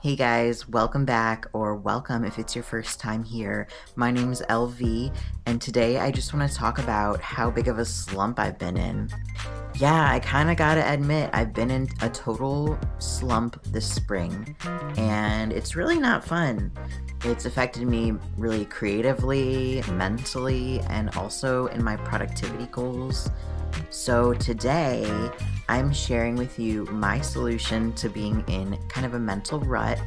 Hey guys, welcome back, or welcome if it's your first time here. My name's LV, and today I just want to talk about how big of a slump I've been in. Yeah, I kind of gotta admit, I've been in a total slump this spring, and it's really not fun. It's affected me really creatively, mentally, and also in my productivity goals. So today, I'm sharing with you my solution to being in kind of a mental rut,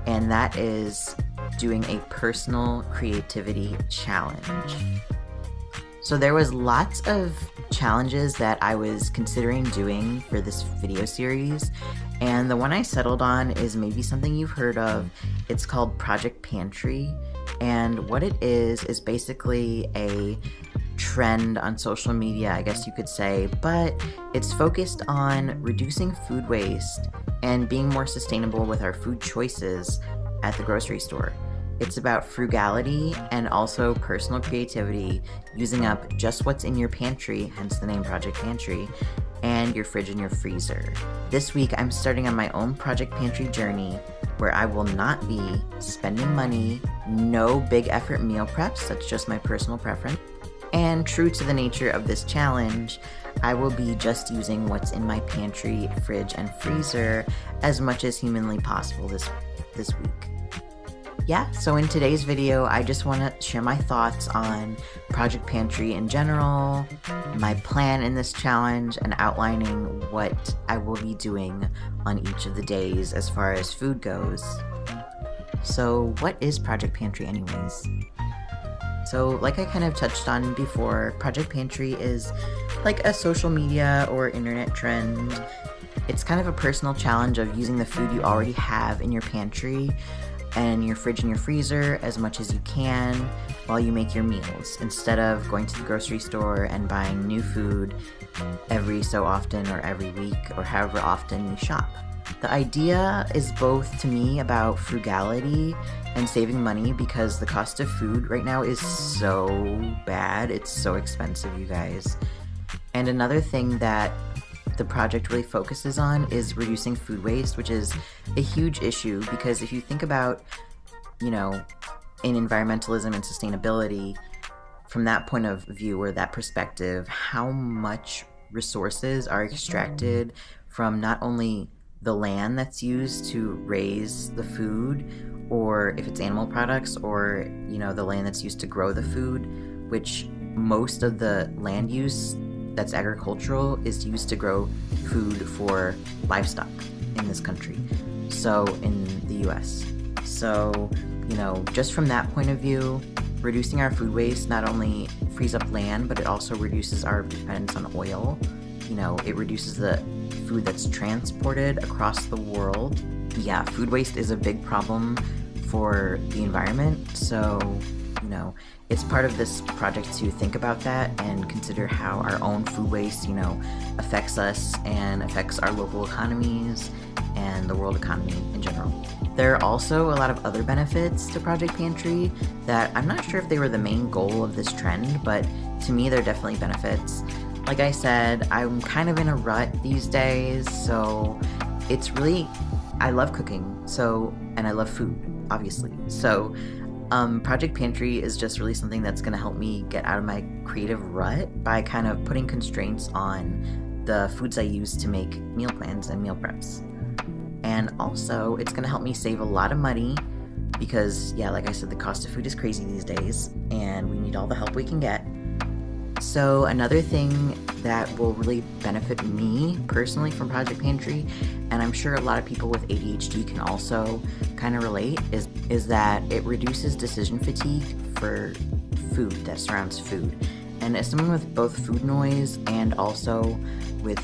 and that is doing a personal creativity challenge. So there was lots of challenges that I was considering doing for this video series, and the one I settled on is maybe something you've heard of. It's called Project Pantry, and what it is basically a trend on social media, I guess you could say, but it's focused on reducing food waste and being more sustainable with our food choices at the grocery store. It's about frugality and also personal creativity, using up just what's in your pantry, hence the name Project Pantry, and your fridge and your freezer. This week, I'm starting on my own Project Pantry journey, where I will not be spending money, no big effort meal preps, that's just my personal preference. And true to the nature of this challenge, I will be just using what's in my pantry, fridge, and freezer as much as humanly possible this week. Yeah, so in today's video, I just want to share my thoughts on Project Pantry in general, my plan in this challenge, and outlining what I will be doing on each of the days as far as food goes. So what is Project Pantry anyways? So like I kind of touched on before, Project Pantry is like a social media or internet trend. It's kind of a personal challenge of using the food you already have in your pantry and your fridge and your freezer as much as you can while you make your meals, instead of going to the grocery store and buying new food every so often or every week or however often you shop. The idea is both, to me, about frugality and saving money, because the cost of food right now is so bad. It's so expensive, you guys. And another thing that the project really focuses on is reducing food waste, which is a huge issue, because if you think about, in environmentalism and sustainability, from that point of view or that perspective, how much resources are extracted from not only the land that's used to raise the food, or if it's animal products, or the land that's used to grow the food, which most of the land use that's agricultural is used to grow food for livestock in this country, so in the US. So just from that point of view, reducing our food waste not only frees up land, but it also reduces our dependence on oil. It reduces the food that's transported across the world. Yeah, food waste is a big problem for the environment, so it's part of this project to think about that and consider how our own food waste affects us and affects our local economies and the world economy in general. There are also a lot of other benefits to Project Pantry that I'm not sure if they were the main goal of this trend, but to me they're definitely benefits. Like I said, I'm kind of in a rut these days, so it's really, I love cooking, and I love food, obviously. So Project Pantry is just really something that's going to help me get out of my creative rut by kind of putting constraints on the foods I use to make meal plans and meal preps. And also, it's going to help me save a lot of money because, yeah, like I said, the cost of food is crazy these days, and we need all the help we can get. So another thing that will really benefit me personally from Project Pantry, and I'm sure a lot of people with ADHD can also kind of relate, is that it reduces decision fatigue for food that surrounds food. And as someone with both food noise and also with,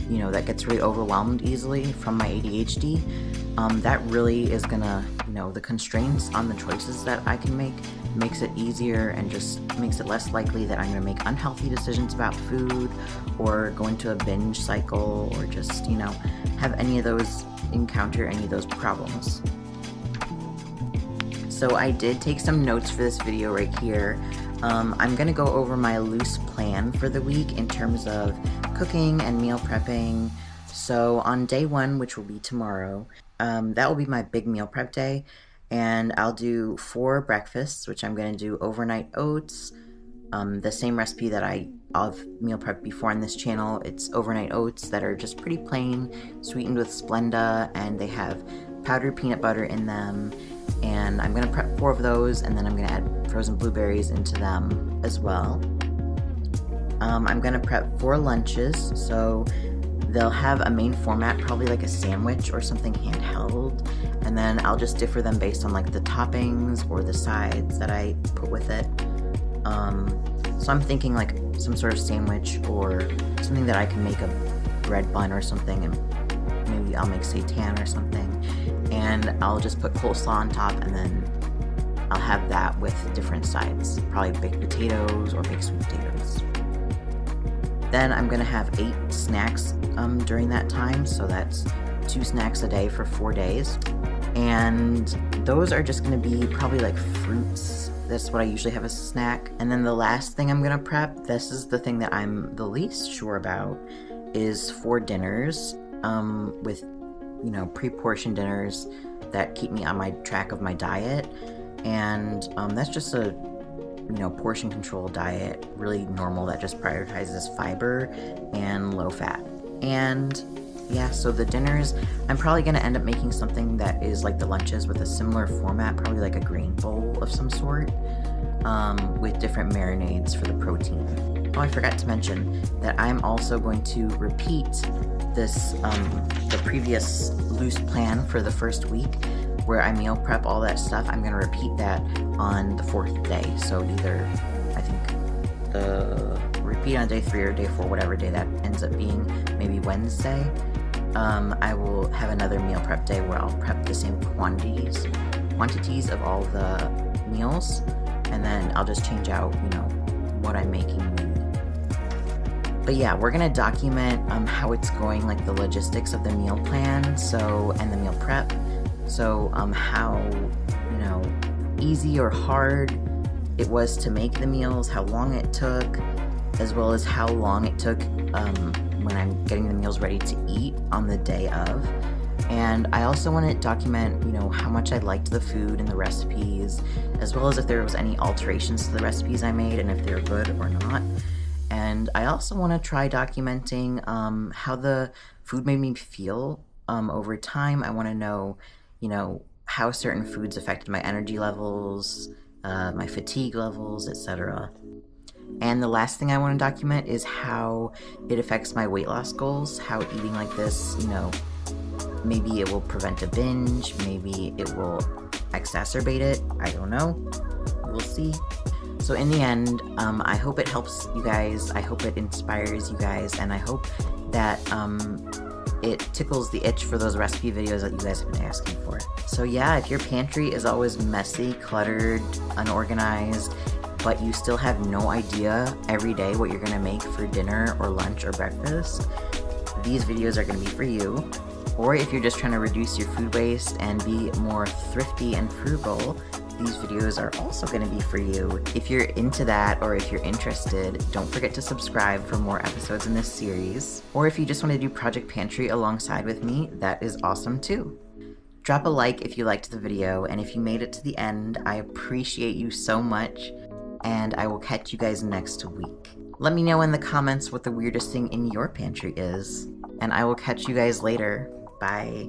that gets really overwhelmed easily from my ADHD, that really is gonna, the constraints on the choices that I can make makes it easier and just makes it less likely that I'm gonna make unhealthy decisions about food or go into a binge cycle or just, have encounter any of those problems. So I did take some notes for this video right here. I'm gonna go over my loose plan for the week in terms of cooking and meal prepping. So on day one, which will be tomorrow, that will be my big meal prep day, and I'll do 4 breakfasts, which I'm going to do overnight oats, the same recipe that I've meal prepped before on this channel. It's overnight oats that are just pretty plain, sweetened with Splenda, and they have powdered peanut butter in them. And I'm going to prep 4 of those, and then I'm going to add frozen blueberries into them as well. I'm going to prep 4 lunches, so they'll have a main format, probably like a sandwich or something handheld, and then I'll just differ them based on like the toppings or the sides that I put with it. So I'm thinking like some sort of sandwich or something that I can make a bread bun or something, and maybe I'll make seitan or something, and I'll just put coleslaw on top, and then I'll have that with different sides, probably baked potatoes or baked sweet potatoes. Then I'm gonna have 8 snacks during that time, so that's 2 snacks a day for 4 days, and those are just gonna be probably like fruits. That's what I usually have as a snack. And then the last thing I'm gonna prep, this is the thing that I'm the least sure about, is 4 dinners, with, you know, pre-portioned dinners that keep me on my track of my diet. And that's just a, you know, portion control diet, really normal, that just prioritizes fiber and low fat. And yeah, so the dinners, I'm probably going to end up making something that is like the lunches with a similar format, probably like a grain bowl of some sort, with different marinades for the protein. Oh, I forgot to mention that I'm also going to repeat this, the previous loose plan for the first week, where I meal prep all that stuff. I'm going to repeat that on the 4th day, so either, I think, the repeat on day 3 or day 4, whatever day that ends up being, maybe Wednesday. I will have another meal prep day where I'll prep the same quantities of all the meals, and then I'll just change out, you know, what I'm making. But yeah, we're gonna document how it's going, like the logistics of the meal plan, and the meal prep. So how, you know, easy or hard it was to make the meals, how long it took, as well as how long it took when I'm getting the meals ready to eat on the day of. And I also want to document, you know, how much I liked the food and the recipes, as well as if there was any alterations to the recipes I made and if they're good or not. And I also want to try documenting how the food made me feel over time. I want to know, you know, how certain foods affected my energy levels, my fatigue levels, etc. And the last thing I want to document is how it affects my weight loss goals, how eating like this, you know, maybe it will prevent a binge, maybe it will exacerbate it, I don't know, we'll see. So in the end, I hope it helps you guys, I hope it inspires you guys, and I hope that it tickles the itch for those recipe videos that you guys have been asking for. So yeah, if your pantry is always messy, cluttered, unorganized, but you still have no idea every day what you're gonna make for dinner or lunch or breakfast, these videos are gonna be for you. Or if you're just trying to reduce your food waste and be more thrifty and frugal, these videos are also going to be for you. If you're into that, or if you're interested, don't forget to subscribe for more episodes in this series. Or if you just want to do Project Pantry alongside with me, that is awesome too. Drop a like if you liked the video, and if you made it to the end, I appreciate you so much, and I will catch you guys next week. Let me know in the comments what the weirdest thing in your pantry is, and I will catch you guys later. Bye.